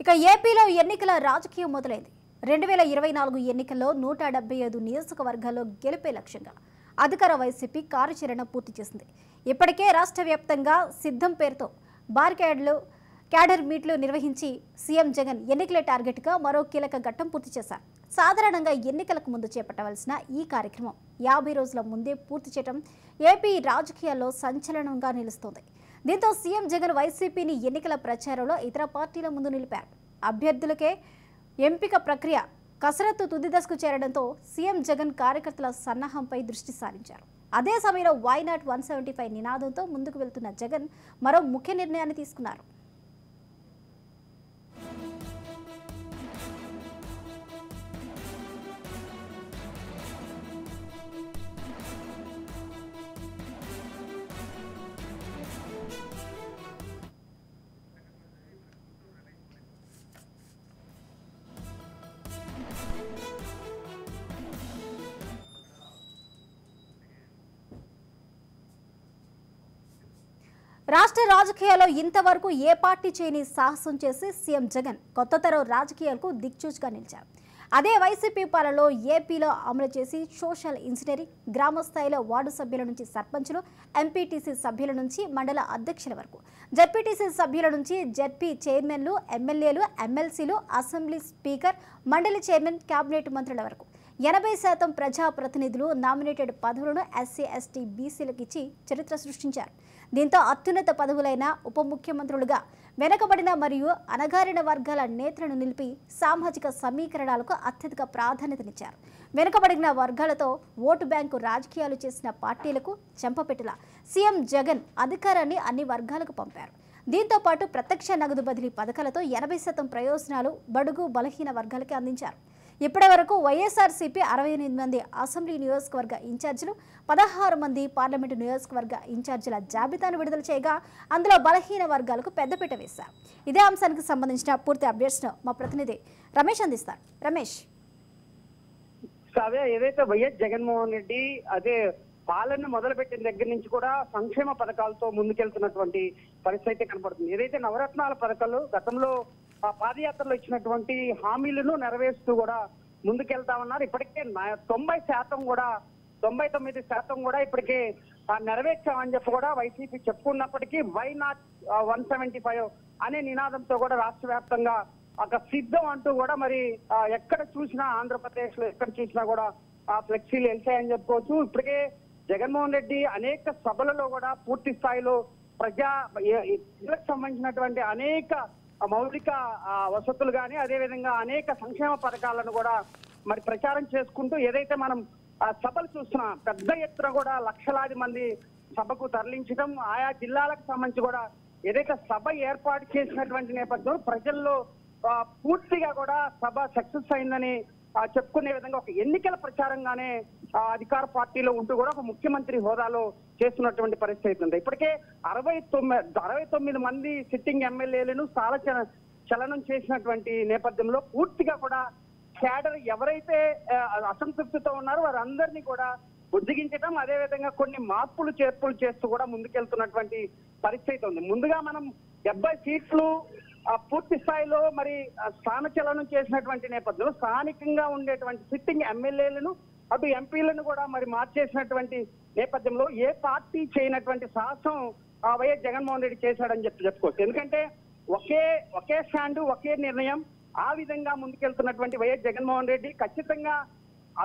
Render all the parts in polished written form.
ఇక ఏపీలో ఎన్నికల రాజకీయం మొదలైంది. 2024 ఎన్నికల్లో 175 నియోజకవర్గాల్లో గెలిపే లక్ష్యంగా అధికార వైసీపీ కార్యాచరణ పూర్తి చేసింది. ఇప్పటికే రాష్ట్ర వ్యాప్తంగా సిద్ధం పేరుతో క్యాడర్ మీట్లు నిర్వహించి సీఎం జగన్ ఎన్నికల టార్గెట్గా మరో కీలక ఘట్టం పూర్తి చేశారు. సాధారణంగా ఎన్నికలకు ముందు చేపట్టవలసిన ఈ కార్యక్రమం 50 రోజుల ముందే పూర్తి చేయడం ఏపీ రాజకీయాల్లో సంచలనంగా నిలుస్తోంది. దీంతో సీఎం జగన్ వైసీపీని ఎన్నికల ప్రచారంలో ఇతర పార్టీల ముందు నిలిపారు. అభ్యర్థులకే ఎంపిక ప్రక్రియ కసరత్తు తుది దశకు చేరడంతో సీఎం జగన్ కార్యకర్తల సన్నాహంపై దృష్టి సారించారు. అదే సమయంలో వై నాట్ 175 నినాదంతో ముందుకు వెళ్తున్న జగన్ మరో ముఖ్య నిర్ణయాన్ని తీసుకున్నారు. రాష్ట్ర రాజకీయాల్లో ఇంతవరకు ఏ పార్టీ చేయని సాహసం చేసి సీఎం జగన్ కొత్త తరం రాజకీయాలకు దిక్చూచిగా నిలిచారు. అదే వైసీపీ పాలనలో ఏపీలో అమలు చేసి సోషల్ ఇంజనీరింగ్, గ్రామ స్థాయిలో వార్డు సభ్యుల నుంచి సర్పంచులు, ఎంపీటీసీ సభ్యుల నుంచి మండల అధ్యక్షుల వరకు, జడ్పీటీసీ సభ్యుల నుంచి జడ్పీ చైర్మన్లు, ఎమ్మెల్యేలు, ఎమ్మెల్సీలు, అసెంబ్లీ స్పీకర్, మండలి చైర్మన్, కేబినెట్ మంత్రుల వరకు 80% ప్రజాప్రతినిధులు నామినేటెడ్ పదవులను ఎస్సీ, ఎస్టీ, బీసీలకు ఇచ్చి చరిత్ర సృష్టించారు. దీంతో అత్యున్నత పదవులైన ఉప ముఖ్యమంత్రులుగా వెనకబడిన మరియు అణగారిన వర్గాల నేతలను నిలిపి సామాజిక సమీకరణాలకు అత్యధిక ప్రాధాన్యతనిచ్చారు. వెనుకబడిన వర్గాలతో ఓటు బ్యాంకు రాజకీయాలు చేసిన పార్టీలకు చెంపపెట్టేలా సీఎం జగన్ అధికారాన్ని అన్ని వర్గాలకు పంపారు. దీంతో పాటు ప్రత్యక్ష నగదు బదిలీ పథకాలతో 80% ప్రయోజనాలు బడుగు బలహీన వర్గాలకి అందించారు. ఇప్పటి వరకు వైఎస్ఆర్సీపీ 68 మంది అసెంబ్లీ నియోజకవర్గ ఇన్ఛార్జీలు, 16 మంది పార్లమెంటు నియోజకవర్గ ఇన్ఛార్జీల జాబితాను విడుదల చేయగా అందులో బలహీన వర్గాలకు పెద్దపీట వేశారు. ఇదే అంశానికి సంబంధించిన పూర్తి అప్డేట్స్ను మా ప్రతినిధి రమేష్ అందిస్తారు. రమేష్, ఏదైతే వైఎస్ జగన్మోహన్ రెడ్డి అదే పాలన మొదలుపెట్టిన దగ్గర నుంచి కూడా సంక్షేమ పథకాలతో ముందుకెళ్తున్నటువంటి పరిస్థితి కనపడుతుంది. ఏదైతే నవరత్నాల పథకాలు గతంలో పాదయాత్రలో ఇచ్చినటువంటి హామీలను నెరవేరుస్తూ కూడా ముందుకెళ్తామన్నారు. ఇప్పటికే 99% కూడా ఇప్పటికే నెరవేర్చామని చెప్పి కూడా వైసీపీ చెప్పుకున్నప్పటికీ వై నాట్ 175 అనే నినాదంతో కూడా రాష్ట్ర వ్యాప్తంగా ఒక సిద్ధం అంటూ కూడా మరి ఎక్కడ చూసినా ఆంధ్రప్రదేశ్ లో ఎక్కడ చూసినా కూడా ఫ్లెక్సీలు వెళ్తాయని చెప్పుకోవచ్చు. ఇప్పటికే జగన్మోహన్ రెడ్డి అనేక సభలలో కూడా పూర్తి స్థాయిలో ప్రజలకు సంబంధించినటువంటి అనేక మౌలిక వసతులు కానీ అదేవిధంగా అనేక సంక్షేమ పథకాలను కూడా మరి ప్రచారం చేసుకుంటూ ఏదైతే మనం సభలు చూస్తున్నాం, పెద్ద ఎత్తున కూడా లక్షలాది మంది సభకు తరలించడం, ఆయా జిల్లాలకు సంబంధించి కూడా ఏదైతే సభ ఏర్పాటు చేసినటువంటి నేపథ్యంలో ప్రజల్లో పూర్తిగా కూడా సభ సక్సెస్ అయిందని చెప్పుకునే విధంగా ఒక ఎన్నికల ప్రచారంగానే అధికార పార్టీలో ఉంటూ కూడా ఒక ముఖ్యమంత్రి హోదాలో చేస్తున్నటువంటి పరిస్థితి ఉంది. ఇప్పటికే 69 మంది సిట్టింగ్ ఎమ్మెల్యేలను చలనం చేసినటువంటి నేపథ్యంలో పూర్తిగా కూడా క్యాడర్ ఎవరైతే అసంతృప్తితో ఉన్నారో వారందరినీ కూడా బుద్ధిగించడం, అదేవిధంగా కొన్ని మార్పులు చేర్పులు చేస్తూ కూడా ముందుకెళ్తున్నటువంటి పరిస్థితి ఉంది. ముందుగా మనం 70 సీట్లు పూర్తి స్థాయిలో మరి స్థానచలనం చేసినటువంటి నేపథ్యంలో స్థానికంగా ఉండేటువంటి సిట్టింగ్ ఎమ్మెల్యేలను అటు ఎంపీలను కూడా మరి మార్చేసినటువంటి నేపథ్యంలో ఏ పార్టీ చేయనటువంటి సాహసం వైఎస్ జగన్మోహన్ రెడ్డి చేశాడని చెప్పుకోవచ్చు. ఎందుకంటే ఒకే స్టాండ్, ఒకే నిర్ణయం, ఆ విధంగా ముందుకెళ్తున్నటువంటి వైఎస్ జగన్మోహన్ రెడ్డి ఖచ్చితంగా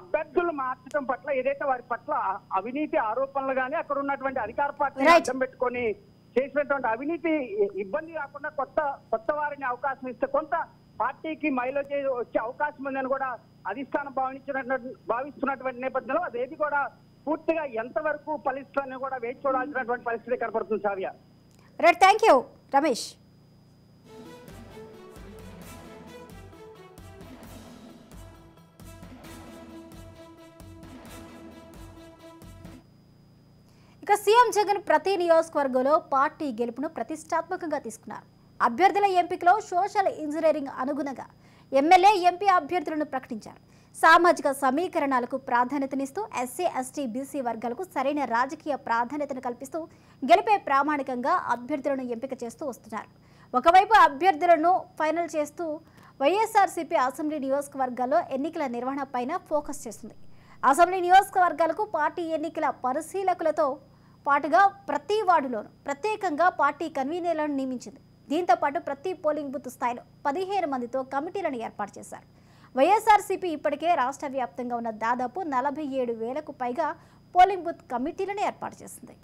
అభ్యర్థులు మార్చడం పట్ల ఏదైతే వారి పట్ల అవినీతి ఆరోపణలు కానీ అక్కడ ఉన్నటువంటి అధికార పార్టీ అడ్డం పెట్టుకొని చేసినటువంటి అవినీతి ఇబ్బంది కాకుండా కొత్త వారిని అవకాశం ఇస్తే కొంత పార్టీకి మైలేజ్ వచ్చే అవకాశం ఉందని కూడా అధిష్టానం భావిస్తున్నటువంటి నేపథ్యంలో అదేది కూడా పూర్తిగా ఎంతవరకు ఫలిస్తుందని కూడా వేచి చూడాల్సినటువంటి పరిస్థితి కనపడుతుంది. Savya, right, thank you Ramesh. ఇక సీఎం జగన్ ప్రతి నియోజకవర్గంలో పార్టీ గెలుపును ప్రతిష్టాత్మకంగా తీసుకున్నారు. అభ్యర్థుల ఎంపికలో సోషల్ ఇంజనీరింగ్ అనుగుణంగా ఎమ్మెల్యే, ఎంపీ అభ్యర్థులను ప్రకటించారు. సామాజిక సమీకరణాలకు ప్రాధాన్యతనిస్తూ ఎస్సీ, ఎస్టీ, బీసీ వర్గాలకు సరైన రాజకీయ ప్రాధాన్యతను కల్పిస్తూ గెలిపే ప్రామాణికంగా అభ్యర్థులను ఎంపిక చేస్తూ వస్తున్నారు. ఒకవైపు అభ్యర్థులను ఫైనల్ చేస్తూ వైఎస్ఆర్సీపీ అసెంబ్లీ నియోజకవర్గాల్లో ఎన్నికల నిర్వహణ పైన ఫోకస్ చేస్తుంది. అసెంబ్లీ నియోజకవర్గాలకు పార్టీ ఎన్నికల పరిశీలకులతో పాటుగా ప్రతి వార్డులోనూ ప్రత్యేకంగా పార్టీ కన్వీనర్లను నియమించింది. దీంతో పాటు ప్రతి పోలింగ్ బూత్ స్థాయిలో 15 మందితో కమిటీలను ఏర్పాటు చేశారు. వైఎస్ఆర్సీపీ ఇప్పటికే రాష్ట్ర వ్యాప్తంగా ఉన్న దాదాపు 47,000కు పైగా పోలింగ్ బూత్ కమిటీలను ఏర్పాటు చేసింది.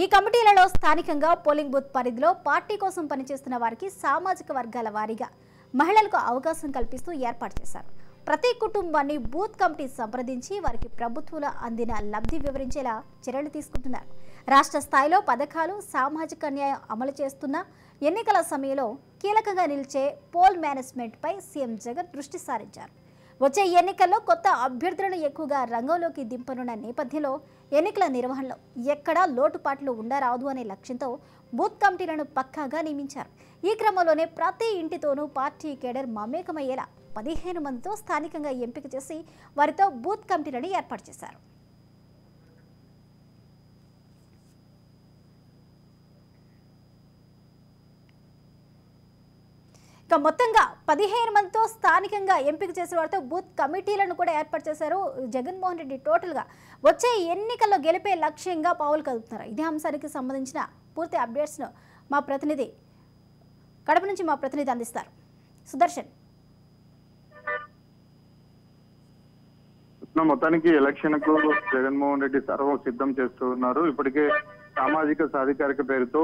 ఈ కమిటీలలో స్థానికంగా పోలింగ్ బూత్ పరిధిలో పార్టీ కోసం పనిచేస్తున్న వారికి సామాజిక వర్గాల వారీగా మహిళలకు అవకాశం కల్పిస్తూ ఏర్పాటు చేశారు. ప్రతి కుటుంబాన్ని బూత్ కమిటీ సంప్రదించి వారికి ప్రభుత్వంలో అందిన లబ్ధి వివరించేలా చర్యలు తీసుకుంటున్నారు. రాష్ట్ర స్థాయిలో పథకాలు, సామాజిక న్యాయం అమలు చేస్తున్న ఎన్నికల సమయంలో కీలకంగా నిలిచే పోల్ మేనేజ్మెంట్పై సీఎం జగన్ దృష్టి సారించారు. వచ్చే ఎన్నికల్లో కొత్త అభ్యర్థులను ఎక్కువగా రంగంలోకి దింపనున్న నేపథ్యంలో ఎన్నికల నిర్వహణలో ఎక్కడా లోటుపాట్లు ఉండరాదు అనే లక్ష్యంతో బూత్ కమిటీలను పక్కాగా నియమించారు. ఈ క్రమంలోనే ప్రతి ఇంటితోనూ పార్టీ కేడర్ మమేకమయ్యేలా 15 మందితో స్థానికంగా ఎంపిక చేసి వారితో బూత్ కమిటీలను ఏర్పాటు చేశారు. ఇక మొత్తంగా 15 మందితో స్థానికంగా ఎంపిక చేసిన వారితో బూత్ కమిటీలను కూడా ఏర్పాటు చేశారు జగన్మోహన్ రెడ్డి. టోటల్గా వచ్చే ఎన్నికల్లో గెలిపే లక్ష్యంగా పావులు కదుపుతున్నారు. ఇదే అంశానికి సంబంధించిన పూర్తి అప్డేట్స్ను మా ప్రతినిధి కడప నుంచి అందిస్తారు. సుదర్శన్. మొత్తానికి ఎలక్షన్ కు జగన్మోహన్ రెడ్డి సర్వం సిద్ధం చేస్తున్నారు. ఇప్పటికే సామాజిక సాధికారిక పేరుతో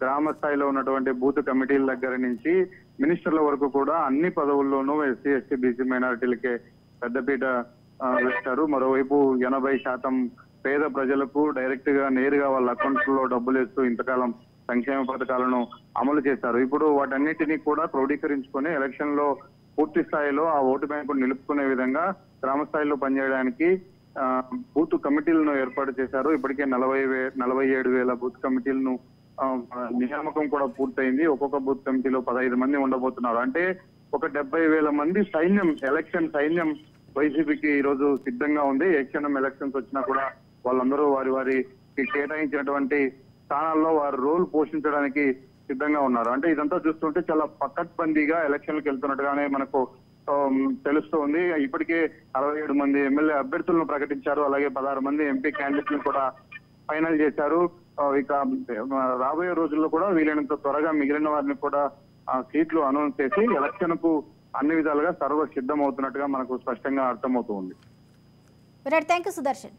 గ్రామ స్థాయిలో ఉన్నటువంటి బూత్ కమిటీల దగ్గర నుంచి మినిస్టర్ల వరకు కూడా అన్ని పదవుల్లోనూ ఎస్సీ, ఎస్టీ, బీసీ మైనారిటీలకే పెద్దపీట వేస్తారు. మరోవైపు 80% పేద ప్రజలకు డైరెక్ట్ గా నేరుగా వాళ్ళ అకౌంట్స్ లో డబ్బులు వేస్తూ ఇంతకాలం సంక్షేమ పథకాలను అమలు చేశారు. ఇప్పుడు వాటన్నిటినీ కూడా క్రోడీకరించుకొని ఎలక్షన్ లో పూర్తి స్థాయిలో ఆ ఓటు బ్యాంకు నిలుపుకునే విధంగా గ్రామ స్థాయిలో పనిచేయడానికి బూత్ కమిటీలను ఏర్పాటు చేశారు. ఇప్పటికే 47,000 బూత్ కమిటీలను నియామకం కూడా పూర్తయింది. ఒక్కొక్క బూత్ కమిటీలో 15 మంది ఉండబోతున్నారు. అంటే ఒక 70,000 మంది సైన్యం, ఎలక్షన్ సైన్యం వైసీపీకి ఈ రోజు సిద్ధంగా ఉంది. ఏ క్షణం ఎలక్షన్స్ వచ్చినా కూడా వాళ్ళందరూ వారికి కేటాయించినటువంటి స్థానాల్లో వారు రోల్ పోషించడానికి సిద్ధంగా ఉన్నారు. అంటే ఇదంతా చూస్తుంటే చాలా పకడ్బందీగా ఎలక్షన్లకు వెళ్తున్నట్టుగానే మనకు తెలుస్తోంది. ఇప్పటికే 67 మంది ఎమ్మెల్యే అభ్యర్థులను ప్రకటించారు. అలాగే 16 మంది ఎంపీ క్యాండిడేట్లను కూడా ఫైనల్ చేశారు. ఇక రాబోయే రోజుల్లో కూడా వీలైనంత త్వరగా మిగిలిన వారిని కూడా సీట్లు అనౌన్స్ చేసి ఎలక్షన్ కు అన్ని విధాలుగా సర్వ సిద్ధం అవుతున్నట్టుగా మనకు స్పష్టంగా అర్థమవుతుంది. Thank you Sudarshan.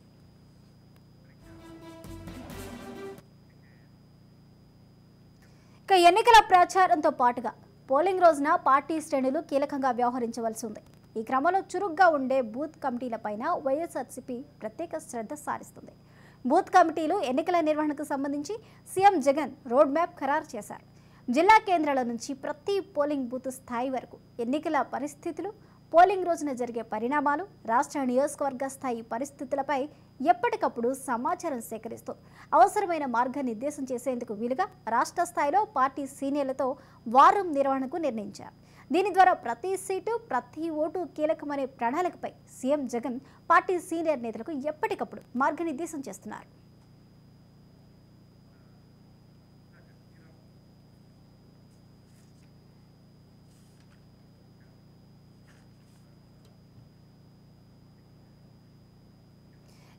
ఇక ఎన్నికల ప్రచారంతో పాటుగా పోలింగ్ రోజున పార్టీ శ్రేణులు కీలకంగా వ్యవహరించవలసి ఉంది. ఈ క్రమంలో చురుగ్గా ఉండే బూత్ కమిటీలపైన వైఎస్ఆర్సీపీ ప్రత్యేక శ్రద్ధ సారిస్తుంది. బూత్ కమిటీలు ఎన్నికల నిర్వహణకు సంబంధించి సీఎం జగన్ రోడ్ మ్యాప్ ఖరారు చేశారు. జిల్లా కేంద్రాల నుంచి ప్రతి పోలింగ్ బూత్ స్థాయి వరకు ఎన్నికల పరిస్థితులు, పోలింగ్ రోజున జరిగే పరిణామాలు, రాష్ట్ర నియోజకవర్గ స్థాయి పరిస్థితులపై ఎప్పటికప్పుడు సమాచారం సేకరిస్తూ అవసరమైన మార్గనిర్దేశం చేసేందుకు వీలుగా రాష్ట్ర స్థాయిలో పార్టీ సీనియర్లతో వారం నిర్వహణకు నిర్ణయించారు. దీని ద్వారా ప్రతి సీటు, ప్రతి ఓటు కీలకమనే ప్రణాళికపై సీఎం జగన్ పార్టీ సీనియర్ నేతలకు ఎప్పటికప్పుడు మార్గనిర్దేశం చేస్తున్నారు.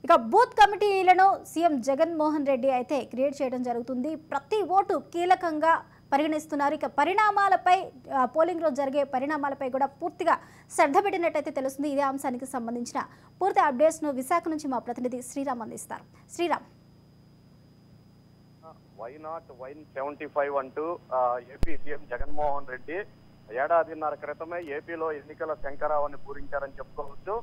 ఇక బూత్ కమిటీలను సీఎం జగన్మోహన్ రెడ్డి అయితే క్రియేట్ చేయడం జరుగుతుంది. ప్రతి ఓటు కీలకంగా పరిగణిస్తున్నారు. ఇక పరిణామాలపై, పోలింగ్ రోజు జరిగే పరిణామాలపై కూడా పూర్తిగా శ్రద్ధ పెట్టినట్టయితే తెలుస్తుంది. ఇదే అంశానికి సంబంధించిన పూర్తి అప్డేట్స్ను విశాఖ నుంచి మా ప్రతినిధి శ్రీరామ్ అందిస్తారు. శ్రీరామ్. వై నాట్ 175 అంటూ ఏపీ సీఎం జగన్మోహన్ రెడ్డి ఏడాదిన్నర క్రితమే ఏపీలో ఎన్నికల శంకరావాన్ని పూరించారని చెప్పుకోవచ్చు.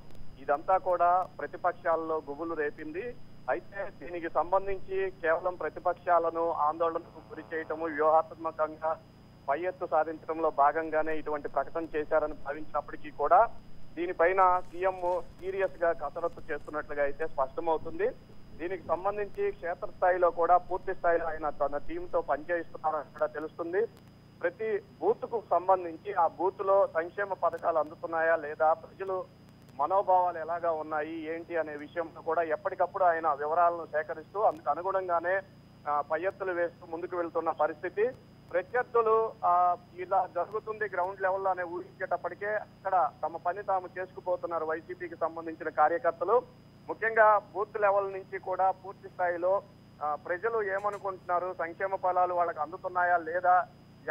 ఇదంతా కూడా ప్రతిపక్షాల్లో గుబులు రేపింది. అయితే దీనికి సంబంధించి కేవలం ప్రతిపక్షాలను ఆందోళనకు గురి చేయటము, వ్యూహాత్మకంగా పై ఎత్తు సాధించడంలో భాగంగానే ఇటువంటి ప్రకటన చేశారని భావించినప్పటికీ కూడా దీనిపైన సీఎం సీరియస్ గా కసరత్తు చేస్తున్నట్లుగా అయితే స్పష్టమవుతుంది. దీనికి సంబంధించి క్షేత్రస్థాయిలో కూడా పూర్తి స్థాయిలో ఆయన తన టీంతో పనిచేస్తున్నారని కూడా తెలుస్తుంది. ప్రతి బూత్ కు సంబంధించి ఆ బూత్ లో సంక్షేమ పథకాలు అందుతున్నాయా లేదా, ప్రజలు మనోభావాలు ఎలాగా ఉన్నాయి ఏంటి అనే విషయంలో కూడా ఎప్పటికప్పుడు ఆయన వివరాలను సేకరిస్తూ అందుకు అనుగుణంగానే పై ఎత్తులు వేస్తూ ముందుకు వెళ్తున్న పరిస్థితి. ప్రత్యర్థులు ఇలా జరుగుతుంది గ్రౌండ్ లెవెల్లో అనే ఊహించేటప్పటికే అక్కడ తమ పని తాము చేసుకుపోతున్నారు వైసీపీకి సంబంధించిన కార్యకర్తలు. ముఖ్యంగా బూత్ లెవెల్ నుంచి కూడా పూర్తి స్థాయిలో ప్రజలు ఏమనుకుంటున్నారు, సంక్షేమ ఫలాలు వాళ్ళకి అందుతున్నాయా లేదా,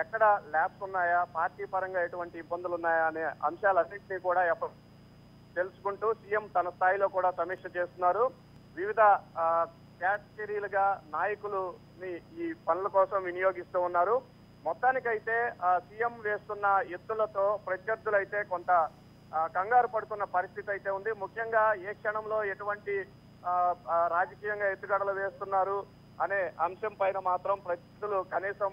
ఎక్కడ ల్యాబ్స్ ఉన్నాయా, పార్టీ పరంగా ఎటువంటి ఇబ్బందులు ఉన్నాయా అనే అంశాలన్నింటినీ కూడా తెలుసుకుంటూ సీఎం తన స్థాయిలో కూడా సమీక్ష చేస్తున్నారు. వివిధ కేటగిరీలుగా నాయకులని ఈ పనుల కోసం వినియోగిస్తూ ఉన్నారు. మొత్తానికైతే సీఎం వేస్తున్న ఎత్తులతో ప్రత్యర్థులైతే కొంత కంగారు పడుతున్న పరిస్థితి అయితే ఉంది. ముఖ్యంగా ఏ క్షణంలో ఎటువంటి రాజకీయంగా ఎత్తుగడలు వేస్తున్నారు అనే అంశం పైన మాత్రం ప్రత్యర్థులు కనీసం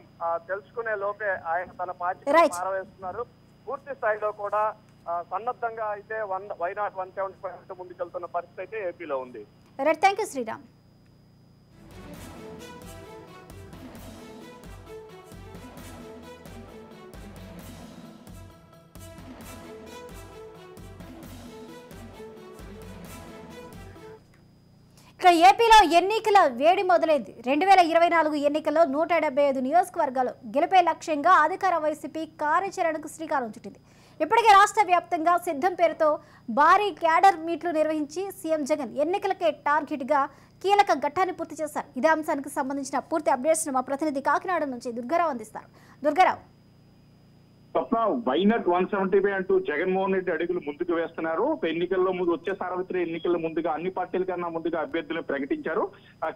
తెలుసుకునే లోపే ఆయన తన పార్టీ మారవేస్తున్నారు. పూర్తి స్థాయిలో కూడా సన్నద్ధంగా అయితే వైనాట్ 175 ముందుకెళ్తున్న పరిస్థితి అయితే ఏపీలో ఉంది. Thank you Sriram. ఇక ఏపీలో ఎన్నికల వేడి మొదలైంది. 2024 ఎన్నికల్లో 175 నియోజకవర్గాలు గెలిపే లక్ష్యంగా అధికార వైసీపీ కార్యాచరణకు శ్రీకారం చుట్టింది. ఇప్పటికే రాష్ట్ర వ్యాప్తంగా సిద్ధం పేరుతో భారీ క్యాడర్ మీట్లు నిర్వహించి సీఎం జగన్ ఎన్నికలకే టార్గెట్గా కీలక ఘట్టాన్ని పూర్తి చేశారు. ఇదే అంశానికి సంబంధించిన పూర్తి అప్డేట్స్ మా ప్రతినిధి కాకినాడ నుంచి దుర్గారావు అందిస్తారు. దుర్గారావు. స్వప్న, వైనాట్ 175 అంటూ జగన్మోహన్ రెడ్డి అడుగులు ముందుకు వేస్తున్నారు. ఎన్నికల్లో ముందు వచ్చే సార్వత్రిక ఎన్నికల్లో ముందుగా అన్ని పార్టీల కన్నా ముందుగా అభ్యర్థులను ప్రకటించారు.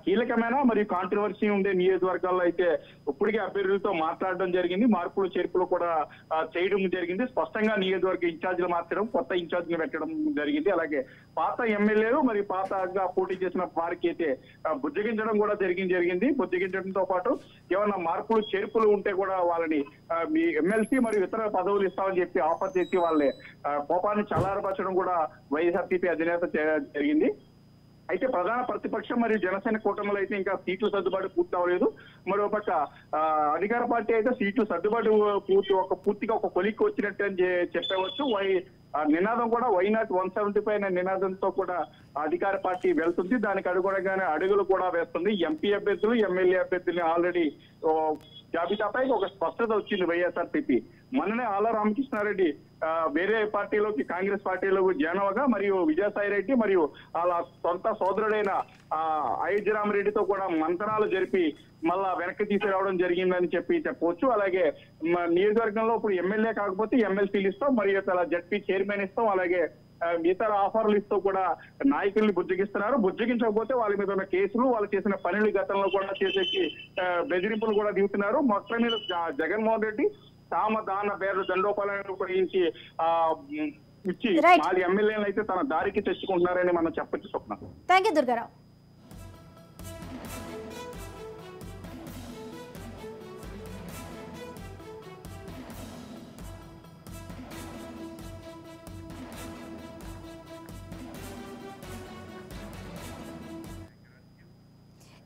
కీలకమైన మరియు కాంట్రవర్సీ ఉండే నియోజకవర్గాల్లో అయితే ఇప్పటికే అభ్యర్థులతో మాట్లాడడం జరిగింది. మార్పులు చేర్పులు కూడా చేయడం జరిగింది. స్పష్టంగా నియోజకవర్గ ఇన్ఛార్జీలు మార్చడం, కొత్త ఇన్ఛార్జీలు పెట్టడం జరిగింది. అలాగే పాత ఎమ్మెల్యేలు మరియు పాతగా పోటీ చేసిన వారికి అయితే బుజ్జగించడం కూడా జరిగింది. బుజ్జగించడంతో పాటు ఏమన్నా మార్పులు చేర్పులు ఉంటే కూడా వాళ్ళని మీ ఎమ్మెల్సీ మరియు ఇతర పదవులు ఇస్తామని చెప్పి ఆఫర్ చేసి వాళ్ళే కోపాన్ని చల్లారపరచడం కూడా వైఎస్ఆర్సీపీ అధినేత జరిగింది. అయితే ప్రధాన ప్రతిపక్షం మరియు జనసేన కూటమిలో అయితే ఇంకా సీట్లు సర్దుబాటు పూర్తి అవ్వలేదు. మరోపక్క అధికార పార్టీ అయితే సీట్లు సర్దుబాటు పూర్తిగా ఒక కొలిక్కి వచ్చినట్టు అని చెప్పవచ్చు. నినాదం కూడా వైనాట్ 175 అనే నినాదంతో కూడా అధికార పార్టీ వెళ్తుంది. దానికి అనుగుణంగానే అడుగులు కూడా వేస్తుంది. ఎంపీ అభ్యర్థులు, ఎమ్మెల్యే అభ్యర్థుల్ని ఆల్రెడీ జాబితాపై ఒక స్పష్టత వచ్చింది వైఎస్ఆర్సీపీ. మొన్ననే ఆళ్ల రామకృష్ణారెడ్డి వేరే పార్టీలోకి కాంగ్రెస్ పార్టీలోకి జాయిన్ మరియు విజయసాయి రెడ్డి మరియు వాళ్ళ సొంత సోదరుడైన అయోధ్యరామరెడ్డితో కూడా మంతనాలు జరిపి మళ్ళా వెనక్కి తీసుకురావడం జరిగిందని చెప్పవచ్చు. అలాగే నియోజకవర్గంలో ఇప్పుడు ఎమ్మెల్యే కాకపోతే ఎమ్మెల్సీలు ఇస్తాం, మరియు జడ్పీ చైర్మన్ ఇస్తాం, అలాగే ఇతర ఆఫర్లు ఇస్తూ కూడా నాయకుల్ని బుజ్జగిస్తున్నారు. బుజ్జగించకపోతే వాళ్ళ మీద ఉన్న కేసులు, వాళ్ళు చేసిన పనులు గతంలో కూడా చేసేసి బెదిరింపులు కూడా దిగుతున్నారు. మొత్తం మీద జగన్మోహన్ రెడ్డి సామధాన పేర్లు దండోపాలను ఉపయోగించి ఇచ్చి వాళ్ళ ఎమ్మెల్యేలను అయితే తన దారికి తెచ్చుకుంటున్నారని మనం చెప్పచ్చు. స్వప్న. Thank you Durga Rao.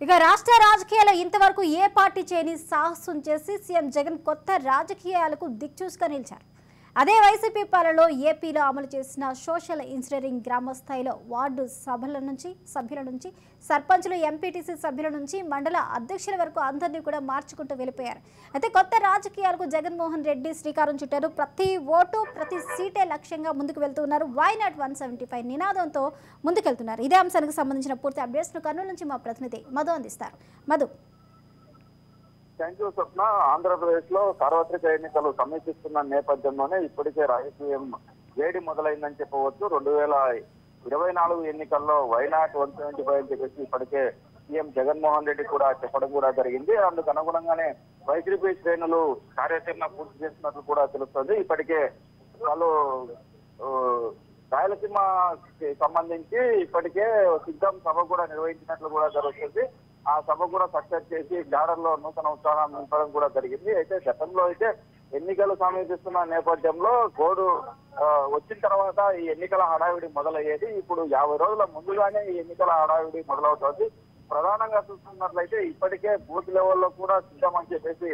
ఇక రాష్ట్ర రాజకీయాల్లో ఇంతవరకు ఏ పార్టీ చేయని సాహసం చేసి సీఎం జగన్ కొత్త రాజకీయాలకు దిక్చూసుగా నిలిచారు. అదే వైసీపీ పాలనలో ఏపీలో అమలు చేసిన సోషల్ ఇంజనీరింగ్ గ్రామ స్థాయిలో వార్డు సభ్యుల నుంచి సర్పంచులు, ఎంపీటీసీ సభ్యుల నుంచి మండల అధ్యక్షుల వరకు అందరినీ కూడా మార్చుకుంటూ వెళ్ళిపోయారు. అయితే కొత్త రాజకీయాలకు జగన్మోహన్ రెడ్డి శ్రీకారం చుట్టారు. ప్రతి ఓటు, ప్రతి సీటే లక్ష్యంగా ముందుకు వెళ్తున్నారు. వైనాట్ 175 నినాదంతో ముందుకెళ్తున్నారు. ఇదే అంశానికి సంబంధించిన పూర్తి అప్డేట్స్ కర్నూలు నుంచి మా ప్రతినిధి మధు అందిస్తారు. మధు. థ్యాంక్ యూ స్వప్న. ఆంధ్రప్రదేశ్ లో సార్వత్రిక ఎన్నికలు సమీపిస్తున్న నేపథ్యంలోనే ఇప్పటికే రాజకీయం వేడి మొదలైందని చెప్పవచ్చు. 2024 ఎన్నికల్లో వైనాట్ 175 అని చెప్పేసి ఇప్పటికే సీఎం జగన్మోహన్ రెడ్డి కూడా చెప్పడం కూడా జరిగింది. అందుకు అనుగుణంగానే వైసీపీ శ్రేణులు కార్యాచరణ పూర్తి చేస్తున్నట్లు కూడా తెలుస్తుంది. ఇప్పటికే వాళ్ళు రాయలసీమకి సంబంధించి ఇప్పటికే సిద్ధం సభ కూడా నిర్వహించినట్లు కూడా జరుగుతుంది. ఆ సభ కూడా సక్సెస్ చేసి క్యాడర్లో నూతన ఉత్సాహం నింపడం కూడా జరిగింది. అయితే గతంలో అయితే ఎన్నికలు సమీపిస్తున్న నేపథ్యంలో కోడ్ వచ్చిన తర్వాత ఈ ఎన్నికల హడావిడి మొదలయ్యేది. ఇప్పుడు 50 రోజుల ముందుగానే ఈ ఎన్నికల హడావిడి మొదలవుతోంది. ప్రధానంగా చూస్తున్నట్లయితే ఇప్పటికే బూత్ లెవెల్లో కూడా సిద్ధమని చెప్పేసి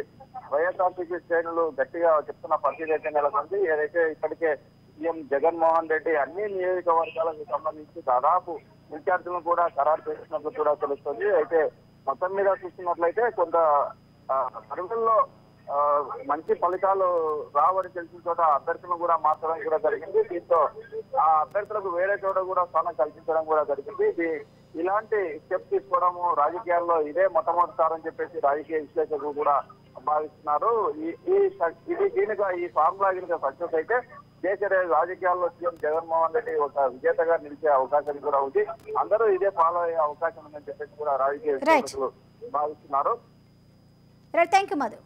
వైఎస్ఆర్సీపీ శ్రేణులు గట్టిగా చెప్తున్న పరిస్థితి అయితే నెలకొంది. ఏదైతే ఇప్పటికే సీఎం జగన్మోహన్ రెడ్డి అన్ని నియోజకవర్గాలకు సంబంధించి దాదాపు ఇన్ఛార్జీలను కూడా ఖరారు చేసినట్లు కూడా తెలుస్తుంది. అయితే మొత్తం మీద చూస్తున్నట్లయితే కొంత సర్వేల్లో మంచి ఫలితాలు రావని తెలిసిన చోట అభ్యర్థులను కూడా మార్చడం కూడా జరిగింది. దీంతో ఆ అభ్యర్థులకు వేరే చోట కూడా స్థానం కల్పించడం కూడా జరిగింది. ఇలాంటి స్టెప్ తీసుకోవడము రాజకీయాల్లో ఇదే మొట్టమొదటిసారని చెప్పేసి రాజకీయ విశ్లేషకులు కూడా భావిస్తున్నారు. దీనిగా ఈ ఫార్ములా గినక సక్సెస్ అయితే దేశ రాజకీయాల్లో సీఎం జగన్మోహన్ రెడ్డి ఒక విజేతగా నిలిచే అవకాశం కూడా ఉంది. అందరూ ఇదే ఫాలో అయ్యే అవకాశం ఉందని చెప్పేసి కూడా రాజకీయ విశ్లేషకులు భావిస్తున్నారు. Thank you Madhu.